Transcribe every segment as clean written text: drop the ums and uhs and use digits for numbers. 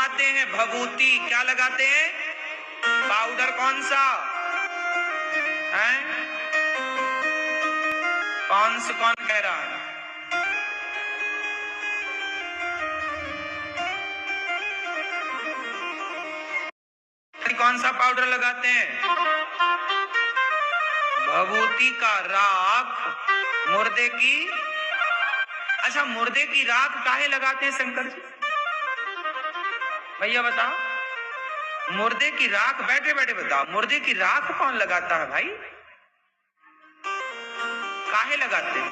रमाते हैं भभूति। क्या लगाते हैं? पाउडर कौन सा है? कौन कह रहा है? कौन सा पाउडर लगाते हैं? भभूति का राख मुर्दे की। अच्छा, मुर्दे की राख काहे लगाते हैं शंकर जी? भैया बताओ, मुर्दे की राख बैठे बैठे बताओ, मुर्दे की राख कौन लगाता है भाई? काहे लगाते हैं?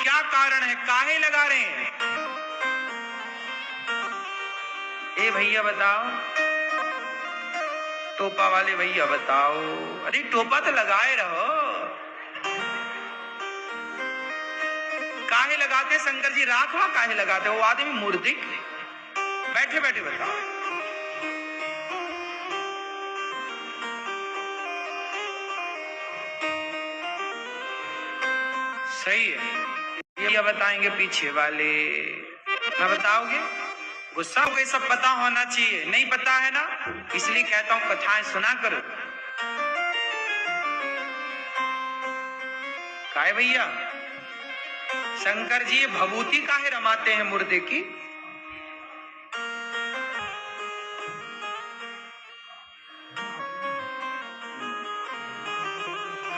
क्या कारण है, काहे लगा रहे हैं? ए भैया बताओ, टोपा वाले भैया बताओ। अरे टोपा तो लगाए रहो। काहे लगाते शंकर जी राख? काहे लगाते? वो आदमी मुर्दे बैठे बैठे बताओ। सही है, ये बताएंगे पीछे वाले। मैं बताओगे? गुस्सा हो गए? सब पता होना चाहिए। नहीं पता है ना, इसलिए कहता हूं कथाएं सुना करो। काहे भैया शंकर जी भभूति काहे रमाते हैं मुर्दे की?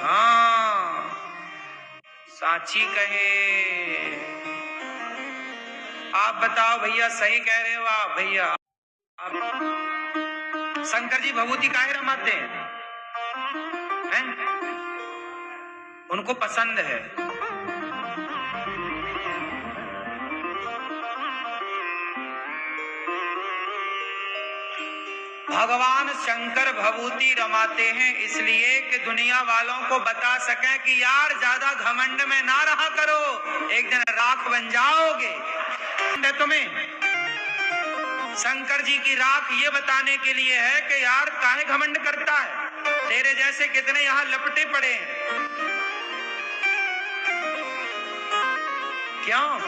हाँ, साची कहे। आप बताओ भैया, सही कह रहे हो आप भैया? शंकर जी भभूति काहे रमाते हैं? उनको पसंद है। भगवान शंकर भभूति रमाते हैं इसलिए कि दुनिया वालों को बता सकें कि यार ज्यादा घमंड में ना रहा करो, एक दिन राख बन जाओगे। तुम्हें शंकर जी की राख ये बताने के लिए है कि यार काहे घमंड करता है? तेरे जैसे कितने यहाँ लपटे पड़े हैं। क्यों?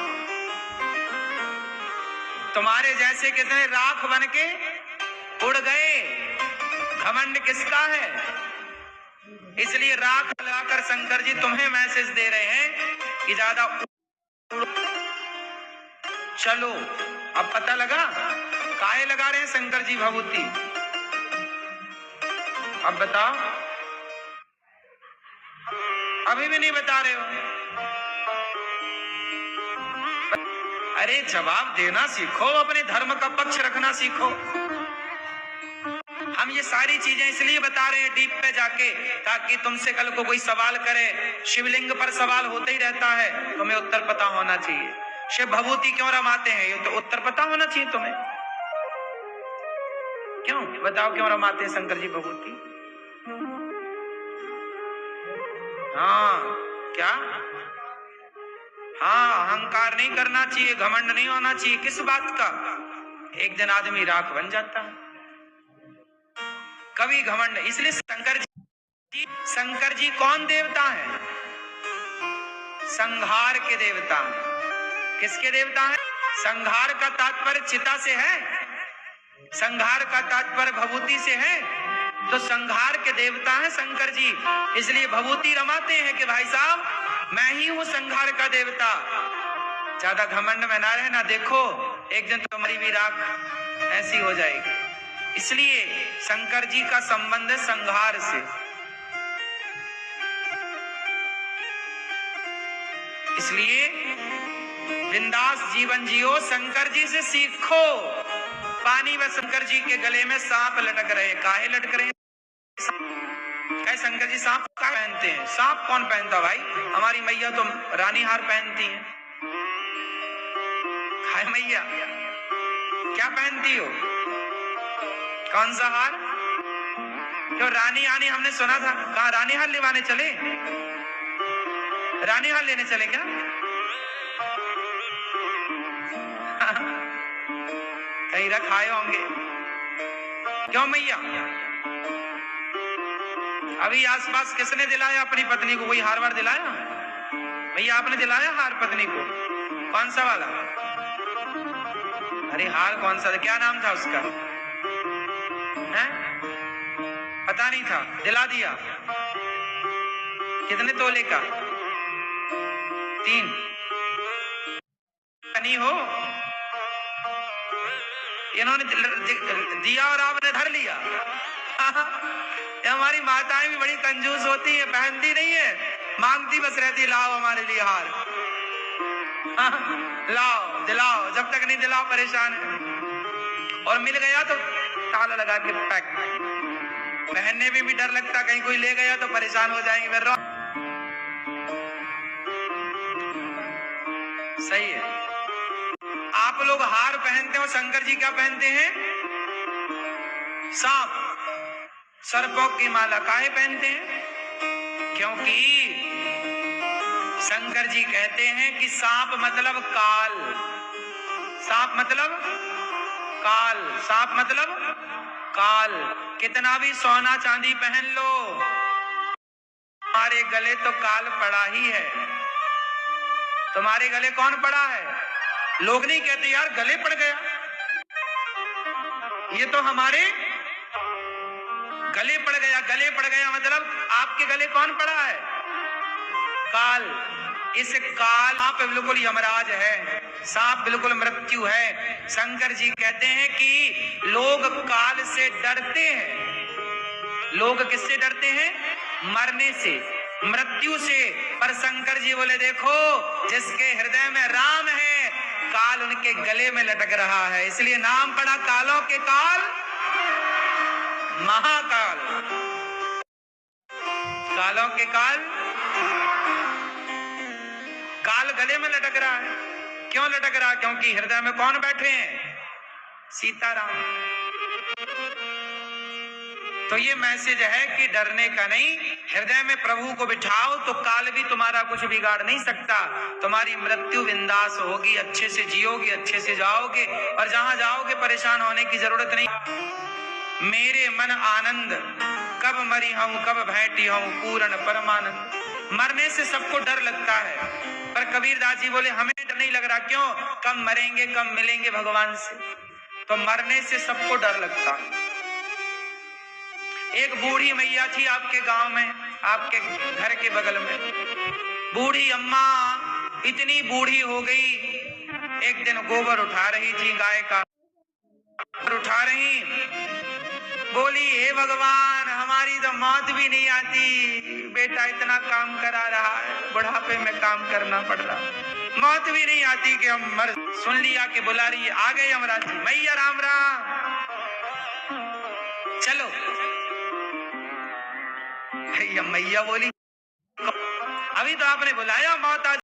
तुम्हारे जैसे कितने राख बन के उड़ गए। घमंड किसका है? इसलिए राख लगाकर शंकर जी तुम्हें मैसेज दे रहे हैं कि ज्यादा चलो। अब पता लगा काहे लगा रहे हैं शंकर जी भभूति? अब बताओ। अभी भी नहीं बता रहे हो? अरे जवाब देना सीखो, अपने धर्म का पक्ष रखना सीखो। हम ये सारी चीजें इसलिए बता रहे हैं डीप पे जाके, ताकि तुमसे कल को कोई सवाल करे। शिवलिंग पर सवाल होते ही रहता है, तुम्हें उत्तर पता होना चाहिए। शिव भभूति क्यों रमाते हैं, ये तो उत्तर पता होना चाहिए तुम्हें। क्यों बताओ, क्यों रमाते हैं शंकर जी भभूति? हाँ क्या? हाँ, अहंकार नहीं करना चाहिए, घमंड नहीं होना चाहिए। किस बात का? एक दिन आदमी राख बन जाता है। कभी घमंड। इसलिए शंकर जी कौन देवता है? संहार के देवता हैं। किसके देवता हैं? संहार का तात्पर्य चिता से है, संहार का तात्पर्य भभूति से है, तो संहार के देवता हैं शंकर जी। इसलिए भभूति रमाते हैं कि भाई साहब मैं ही हूं संहार का देवता। ज्यादा घमंड में ना रहना, देखो एक दिन तुम्हारी भी राख ऐसी हो जाएगी। इसलिए शंकर जी का संबंध है संहार से। इसलिए बिंदास जीवन जियो, शंकर जी से सीखो। पानी में शंकर जी के गले में सांप लटक रहे। काहे लटक रहे? क्या शंकर जी सांप का पहनते हैं? सांप कौन पहनता भाई? हमारी मैया तो रानी हार पहनती हैं। हाय मैया, क्या पहनती हो? कौन सा हार? क्यों रानी आनी हमने सुना था, कहा रानी हार लेवाने चले? रानी हार लेने चले क्या? कहीं रखाए होंगे। क्यों मैया? अभी आसपास किसने दिलाया अपनी पत्नी को? कोई हार वार दिलाया? भैया आपने दिलाया हार पत्नी को? कौन सा वाला? अरे हार कौन सा था, क्या नाम था उसका? हैं? पता नहीं था, दिला दिया। कितने तोले का? 3 नहीं हो, इन्होंने दिया और आपने धर लिया। ये हमारी माताएं भी बड़ी कंजूस होती है, पहनती नहीं है, मांगती बस रहती, लाओ हमारे लिए हार। लाओ, दिलाओ, जब तक नहीं दिलाओ परेशान है। और मिल गया तो ताला लगा के पैक। पहनने में भी डर लगता, कहीं कोई ले गया तो परेशान हो जाएंगे फिर। सही है। आप लोग हार पहनते हो, शंकर जी क्या पहनते हैं? सांप, सर्पों की माला काहे पहनते हैं? क्योंकि शंकर जी कहते हैं कि सांप मतलब काल, सांप मतलब काल, सांप मतलब काल। कितना भी सोना चांदी पहन लो, तुम्हारे गले तो काल पड़ा ही है। तुम्हारे गले कौन पड़ा है? लोग नहीं कहते यार गले पड़ गया, ये तो हमारे गले पड़ गया। गले पड़ गया मतलब आपके गले कौन पड़ा है? काल। इस काल, सांप बिल्कुल यमराज है, सांप बिल्कुल मृत्यु है। शंकर जी कहते हैं कि लोग काल से डरते हैं। लोग किससे डरते हैं? मरने से, मृत्यु से। पर शंकर जी बोले देखो, जिसके हृदय में राम है, काल उनके गले में लटक रहा है, इसलिए नाम पड़ा कालों के काल महाकाल। कालों के काल, काल गले में लटक रहा है। क्यों लटक रहा? क्योंकि हृदय में कौन बैठे हैं? सीताराम। तो ये मैसेज है कि डरने का नहीं, हृदय में प्रभु को बिठाओ तो काल भी तुम्हारा कुछ बिगाड़ नहीं सकता। तुम्हारी मृत्यु बिंदास होगी, अच्छे से जियोगे, अच्छे से जाओगे, और जहां जाओगे परेशान होने की जरूरत नहीं। मेरे मन आनंद, कब मरी हूं, कब भेंटी हूं, पूर्ण परमानंद। मरने से सबको डर लगता है, पर कबीरदास जी बोले हमें डर नहीं लग रहा। क्यों? कब मरेंगे, कब मिलेंगे भगवान से। तो मरने से सबको डर लगता। एक बूढ़ी मैया थी आपके गांव में, आपके घर के बगल में। बूढ़ी अम्मा इतनी बूढ़ी हो गई, एक दिन गोबर उठा रही थी, गाय का उठा रही, बोली हे भगवान हमारी तो मौत भी नहीं आती, बेटा इतना काम करा रहा है, बुढ़ापे में काम करना पड़ रहा, मौत भी नहीं आती कि हम मर। सुन लिया कि बुला रही है, आ गए यमराज जी। मैया राम राम, चलो। मैया बोली अभी तो आपने बुलाया, मौत आ